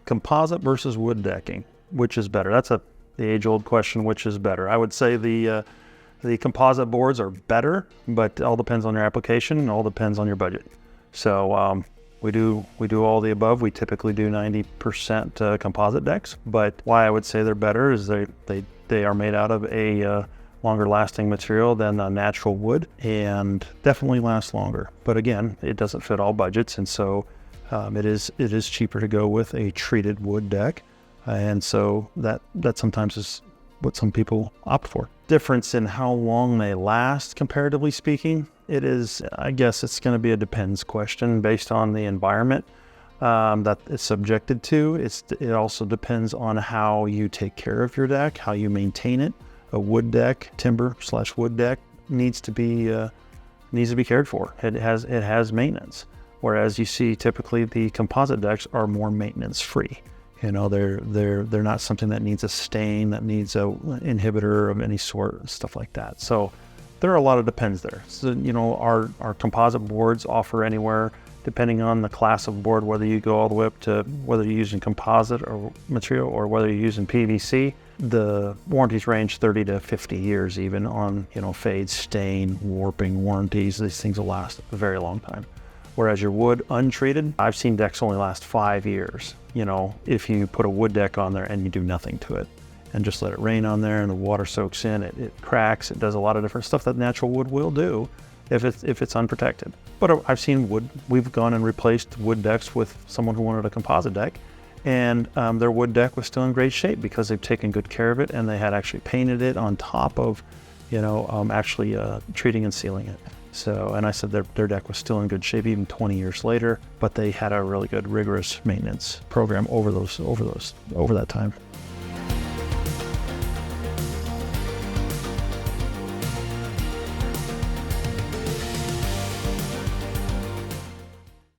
Composite versus wood decking, which is better? That's the age-old question, which is better? I would say the composite boards are better, but it all depends on your application and all depends on your budget. So we do all the above. We typically do 90% composite decks, but why I would say they're better is they are made out of a longer lasting material than natural wood, and definitely last longer. But again, it doesn't fit all budgets, and so it is cheaper to go with a treated wood deck, and so that sometimes is what some people opt for. Difference in how long they last, comparatively speaking, I guess it's going to be a depends question based on the environment that it's subjected to. It also depends on how you take care of your deck, how you maintain it. A wood deck, timber/wood deck, needs to be cared for. It has maintenance, whereas you see typically the composite decks are more maintenance free. You know, they're not something that needs a stain, that needs a inhibitor of any sort, stuff like that. So there are a lot of depends there. So, you know, our composite boards offer anywhere, depending on the class of board, whether you go all the way up to whether you're using composite or material or whether you're using PVC, the warranties range 30 to 50 years even on, you know, fade, stain, warping warranties. These things will last a very long time. Whereas your wood untreated, I've seen decks only last 5 years, you know, if you put a wood deck on there and you do nothing to it and just let it rain on there and the water soaks in, it cracks, it does a lot of different stuff that natural wood will do if it's unprotected. But I've seen wood, we've gone and replaced wood decks with someone who wanted a composite deck, and their wood deck was still in great shape because they've taken good care of it and they had actually painted it on top of, you know, actually treating and sealing it. So, and I said their deck was still in good shape even 20 years later, but they had a really good rigorous maintenance program over that time.